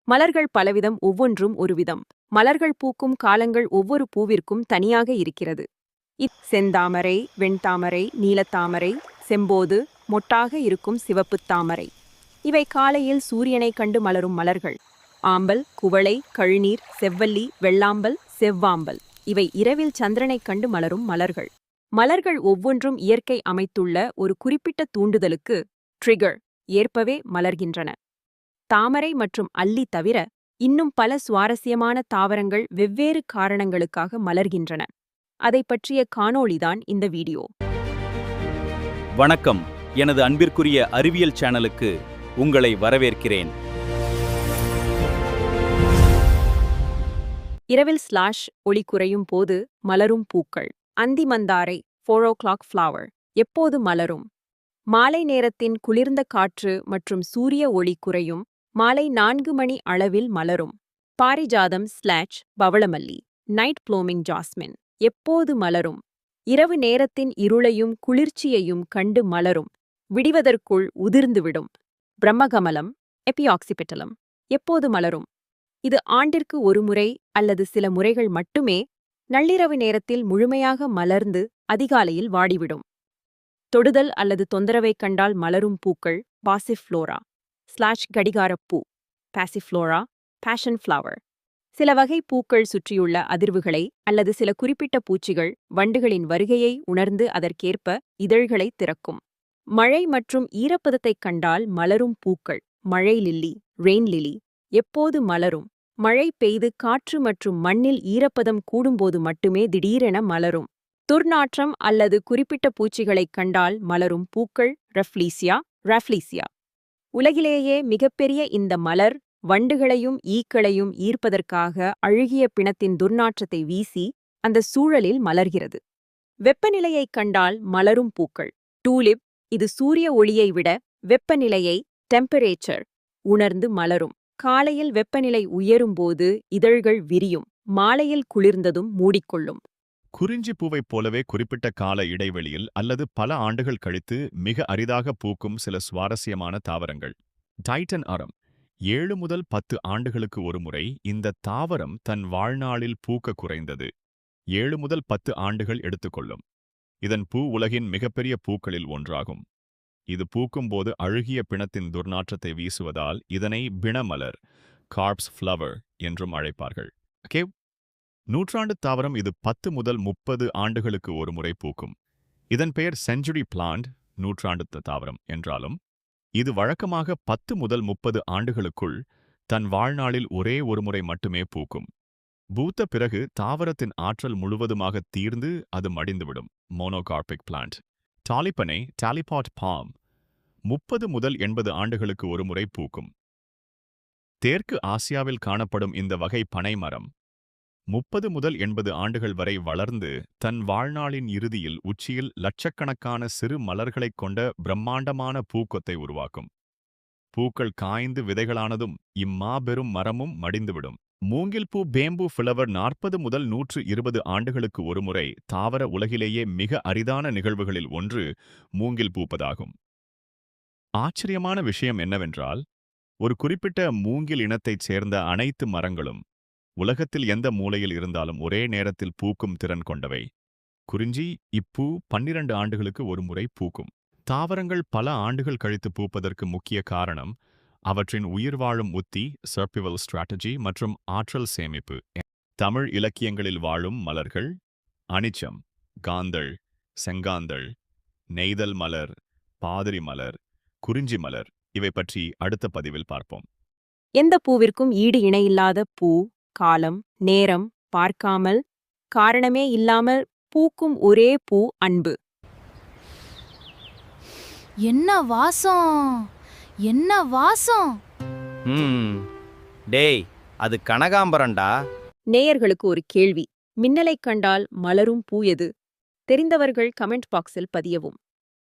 மலர்கள் பலவிதம், ஒவ்வொன்றும் ஒரு விதம். மலர்கள் பூக்கும் காலங்கள் ஒவ்வொரு பூவிற்கும் தனியாக இருக்கிறது. செந்தாமரை, வெண்தாமரை, நீலத்தாமரை, செம்போது, மொட்டாக இருக்கும் சிவப்புத் தாமரை. இவை காலையில் சூரியனை கண்டு மலரும் மலர்கள். ஆம்பல், குவளை, கழுநீர், செவ்வல்லி, வெள்ளாம்பல், செவ்வாம்பல் இவை இரவில் சந்திரனைக் கண்டு மலரும் மலர்கள். மலர்கள் ஒவ்வொன்றும் இயற்கை அமைத்துள்ள ஒரு குறிப்பிட்ட தூண்டுதலுக்கு ட்ரிகர் ஏற்பவே மலர்கின்றன. தாமரை மற்றும் அல்லி தவிர இன்னும் பல சுவாரஸ்யமான தாவரங்கள் வெவ்வேறு காரணங்களுக்காக மலர்கின்றன. அதை பற்றிய காணொளிதான் இந்த வீடியோ. வணக்கம், எனது அன்பிற்குரிய அறிவியல் சேனலுக்கு உங்களை வரவேற்கிறேன். இரவில் ஒளி குறையும் போது மலரும் பூக்கள். அந்தி மந்தாரை 4 o'clock flower எப்போது மலரும்? மாலை நேரத்தின் குளிர்ந்த காற்று மற்றும் சூரிய ஒளி குறையும் மாலை 4 மணி அளவில் மலரும். பாரிஜாதம் பவளமல்லி நைட் ப்ளூமிங் ஜாஸ்மின் எப்போது மலரும்? இரவு நேரத்தின் இருளையும் குளிர்ச்சியையும் கண்டு மலரும். விடிவதற்குள் உதிர்ந்துவிடும். பிரம்மகமலம் எபியாக்சிபெட்டலம் எப்போது மலரும்? இது ஆண்டிற்கு ஒரு முறை அல்லது சில முறைகள் மட்டுமே நள்ளிரவு நேரத்தில் முழுமையாக மலர்ந்து அதிகாலையில் வாடிவிடும். தொடுதல் அல்லது தொந்தரவைக் கண்டால் மலரும் பூக்கள் பாசிஃப்ளோரா கடிகாரப்பூ பாசிஃப்ளோரா, பேஷன் ஃப்ளவர். சில வகை பூக்கள் சுற்றியுள்ள அதிர்வுகளை அல்லது சில குறிப்பிட்ட பூச்சிகள், வண்டுகளின் வருகையை உணர்ந்து அதற்கேற்ப இதழ்களை திறக்கும். மழை மற்றும் ஈரப்பதத்தைக் கண்டால் மலரும் பூக்கள் மழை லில்லி, ரெயின் லிலி எப்போது மலரும்? மழை பெய்து காற்று மற்றும் மண்ணில் ஈரப்பதம் கூடும்போது மட்டுமே திடீரென மலரும். துர்நாற்றம் அல்லது குறிப்பிட்ட பூச்சிகளைக் கண்டால் மலரும் பூக்கள் ரஃப்லீசியா. உலகிலேயே மிகப்பெரிய இந்த மலர் வண்டுகளையும் ஈக்களையும் ஈர்ப்பதற்காக அழுகிய பிணத்தின் துர்நாற்றத்தை வீசி அந்த சூழலில் மலர்கிறது. வெப்பநிலையைக் கண்டால் மலரும் பூக்கள் டூலிப். இது சூரிய ஒளியை விட வெப்பநிலையை டெம்பரேச்சர் உணர்ந்து மலரும். காலையில் வெப்பநிலை உயரும்போது இதழ்கள் விரியும். மாலையில் குளிர்ந்ததும் மூடிக்கொள்ளும். குறிஞ்சி பூவைப் போலவே குறிப்பிட்ட கால இடைவெளியில் அல்லது பல ஆண்டுகள் கழித்து மிக அரிதாக பூக்கும் சில சுவாரஸ்யமான தாவரங்கள். டைட்டன் அறம் 7 முதல் 10 ஆண்டுகளுக்கு ஒருமுறை இந்த தாவரம் தன் வாழ்நாளில் பூக்க குறைந்தது 7 முதல் 10 ஆண்டுகள் எடுத்துக்கொள்ளும். இதன் பூ உலகின் மிகப்பெரிய பூக்களில் ஒன்றாகும். இது பூக்கும்போது அழுகிய பிணத்தின் துர்நாற்றத்தை வீசுவதால் இதனை பிணமலர் கார்ப்ஸ் ஃப்ளவர் என்றும் அழைப்பார்கள். நூற்றாண்டு தாவரம். இது 10 முதல் 30 ஆண்டுகளுக்கு ஒரு முறை பூக்கும். இதன் பெயர் செஞ்சுரி பிளான்ட், நூற்றாண்டு தாவரம் என்றாலும் இது வழக்கமாக 10 முதல் 30 ஆண்டுகளுக்குள் தன் வாழ்நாளில் ஒரே ஒரு முறை மட்டுமே பூக்கும். பூத்த பிறகு தாவரத்தின் ஆற்றல் முழுவதுமாக தீர்ந்து அது மடிந்துவிடும். Monocarpic plant. டாலிபனை டாலிபாட் பாம் 30 முதல் 80 ஆண்டுகளுக்கு ஒரு முறை பூக்கும். தெற்கு ஆசியாவில் காணப்படும் இந்த வகை பனை மரம் 30 முதல் 80 ஆண்டுகள் வரை வளர்ந்து தன் வாழ்நாளின் இறுதியில் உச்சியில் லட்சக்கணக்கான சிறு மலர்களைக் கொண்ட பிரம்மாண்டமான பூக்கொத்தை உருவாக்கும். பூக்கள் காய்ந்து விதைகளானதும் இம்மாபெரும் மரமும் மடிந்துவிடும். மூங்கில் பூ பேம்பு ஃப்ளவர் 40 முதல் 120 ஆண்டுகளுக்கு ஒருமுறை தாவர உலகிலேயே மிக அரிதான நிகழ்வுகளில் ஒன்று மூங்கில் பூப்பதாகும். ஆச்சரியமான விஷயம் என்னவென்றால், ஒரு குறிப்பிட்ட மூங்கில் இனத்தைச் சேர்ந்த அனைத்து மரங்களும் உலகத்தில் எந்த மூலையில் இருந்தாலும் ஒரே நேரத்தில் பூக்கும் திறன் கொண்டவை. குறிஞ்சி இப்பூ 12 ஆண்டுகளுக்கு ஒரு முறை பூக்கும். தாவரங்கள் பல ஆண்டுகள் கழித்து பூப்பதற்கு முக்கிய காரணம் அவற்றின் உயிர் வாழும் உத்தி, சர்பிவல் ஸ்ட்ராட்டஜி மற்றும் ஆற்றல் சேமிப்பு. தமிழ் இலக்கியங்களில் வாழும் மலர்கள் அனிச்சம், காந்தள், செங்காந்தள், நெய்தல் மலர், பாதிரி மலர், குறிஞ்சி மலர் இவை பற்றி அடுத்த பதிவில் பார்ப்போம். எந்த பூவிற்கும் ஈடு இணையில்லாத பூ, காலம், நேரம் பார்க்காமல், காரணமே இல்லாமல் பூக்கும் ஒரே பூ அன்பு. என்ன வாசம், என்ன வாசம்! டேய், அது கனகாம்பரண்டா. நேயர்களுக்கு ஒரு கேள்வி. மின்னலைக் கண்டால் மலரும் பூ எது? தெரிந்தவர்கள் கமெண்ட் பாக்ஸில் பதியவும்.